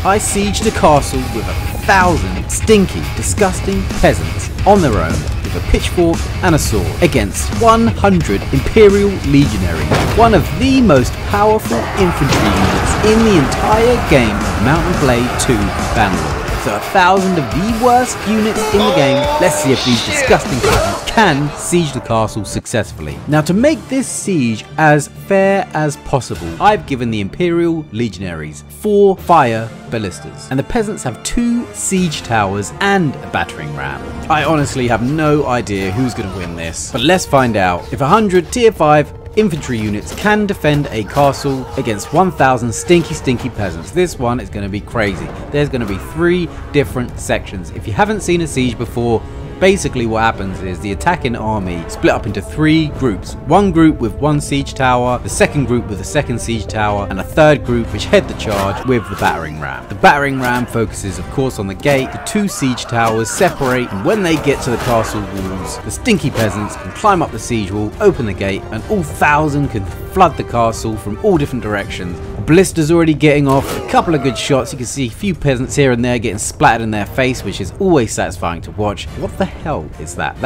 I sieged a castle with 1,000 stinky, disgusting peasants on their own with a pitchfork and a sword against 100 Imperial Legionaries, one of the most powerful infantry units in the entire game of Mount and Blade 2 Bannerlord. So 1,000 of the worst units in the game. Let's see if these disgusting peasants can siege the castle successfully. Now, to make this siege as fair as possible, I've given the Imperial Legionaries 4 fire ballistas, and the peasants have 2 siege towers and a battering ram. I honestly have no idea who's going to win this, but let's find out. If 100 tier 5 infantry units can defend a castle against 1,000 stinky peasants, this one is going to be crazy. There's going to be 3 different sections. If you haven't seen a siege before, basically what happens is the attacking army split up into 3 groups. One group with 1 siege tower, the second group with the 2nd siege tower, and a third group which head the charge with the battering ram. The battering ram focuses of course on the gate. The 2 siege towers separate, and when they get to the castle walls, the stinky peasants can climb up the siege wall, open the gate, and all 1,000 can flood the castle from all different directions. The ballista's already getting off, a couple of good shots. You can see a few peasants here and there getting splattered in their face, which is always satisfying to watch. What the hell is that?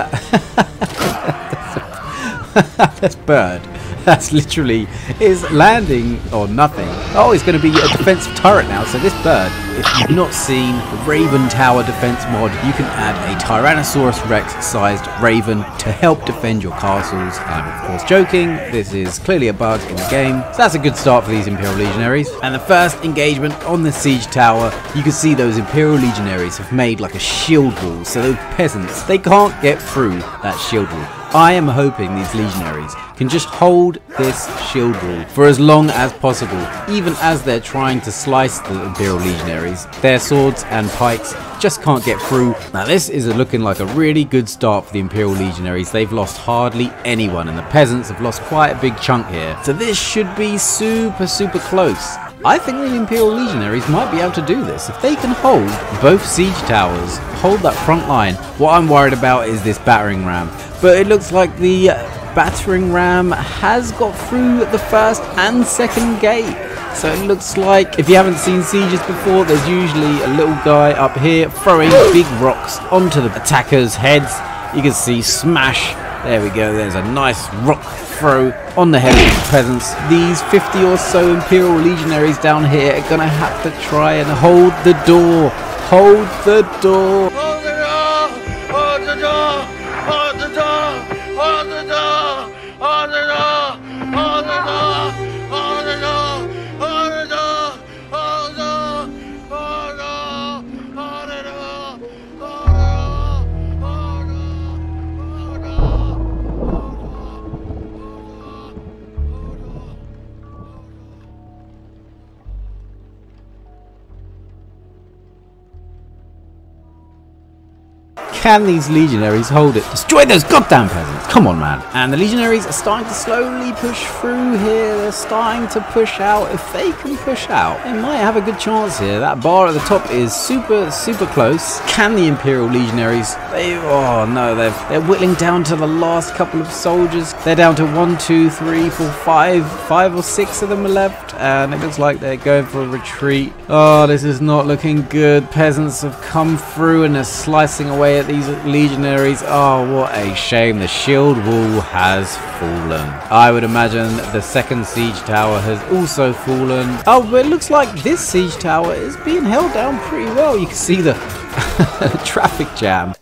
That's bird. That's literally is landing or nothing. Oh, it's going to be a defensive turret now. So this bird, if you've not seen the Raven Tower defense mod, you can add a Tyrannosaurus Rex sized Raven to help defend your castles. I'm of course joking. This is clearly a bug in the game. So that's a good start for these Imperial Legionaries. And the first engagement on the siege tower, you can see those Imperial Legionaries have made like a shield wall. So those peasants, they can't get through that shield wall. I am hoping these legionaries can just hold this shield wall for as long as possible, even as they're trying to slice the Imperial Legionaries. Their swords and pikes just can't get through. Now this is looking like a really good start for the Imperial Legionaries. They've lost hardly anyone, and the peasants have lost quite a big chunk here. So this should be super close. I think the Imperial Legionaries might be able to do this. If they can hold both siege towers, hold that front line. What I'm worried about is this battering ram. But it looks like the battering ram has got through the 1st and 2nd gate. So it looks like, if you haven't seen sieges before, there's usually a little guy up here throwing big rocks onto the attackers' heads. You can see smash. There we go. There's a nice rock throw on the head of the peasants. These 50 or so Imperial Legionaries down here are going to have to try and hold the door. Hold the door. Hold the door! Hold the door! Hold the door! Hold the door! Hold the door! Hold the door! Hold the door! Hold the door! Hold the door! Hold the door! Hold the door! Can these legionaries hold it? Destroy those goddamn peasants! Come on, man. And the legionaries are starting to slowly push through here. They're starting to push out. If they can push out, they might have a good chance here. That bar at the top is super close. Can the Imperial Legionaries? Oh no, they're whittling down to the last couple of soldiers. They're down to 1, 2, 3, 4, 5 or 6 of them are left, and it looks like they're going for a retreat. Oh, this is not looking good. Peasants have come through and they're slicing away at these legionaries. Oh, what a shame. The shield wall has fallen. I would imagine the 2nd siege tower has also fallen. Oh, but it looks like this siege tower is being held down pretty well. You can see the traffic jam.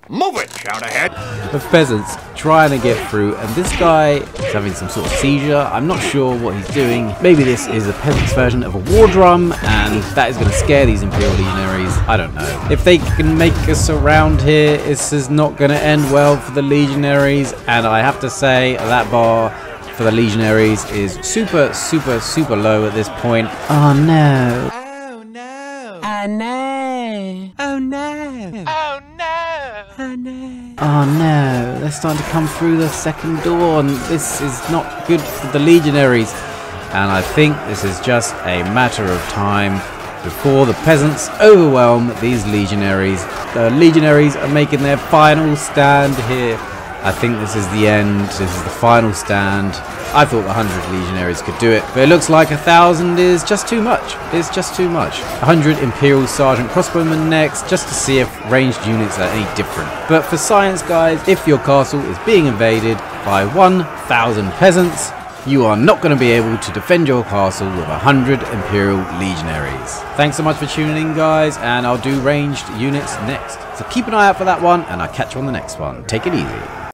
Move it, shout ahead. Of peasants trying to get through, and this guy is having some sort of seizure. I'm not sure what he's doing. Maybe this is a peasant's version of a war drum, and that is going to scare these Imperial Legionaries. I don't know. If they can make us around here, this is not going to end well for the Legionaries, and I have to say that bar for the Legionaries is super low at this point. Oh no. Oh no. Oh no. Oh no. Oh no. Oh no. Oh no, they're starting to come through the 2nd door, and this is not good for the Legionaries. And I think this is just a matter of time before the peasants overwhelm these Legionaries. The Legionaries are making their final stand here. I think this is the end. This is the final stand. I thought the 100 legionaries could do it, but it looks like 1,000 is just too much. It's just too much. 100 Imperial Sergeant Crossbowmen next, just to see if ranged units are any different. But for science, guys, if your castle is being invaded by 1,000 peasants, you are not going to be able to defend your castle with 100 Imperial Legionaries. Thanks so much for tuning in, guys, and I'll do ranged units next. So keep an eye out for that one, and I'll catch you on the next one. Take it easy.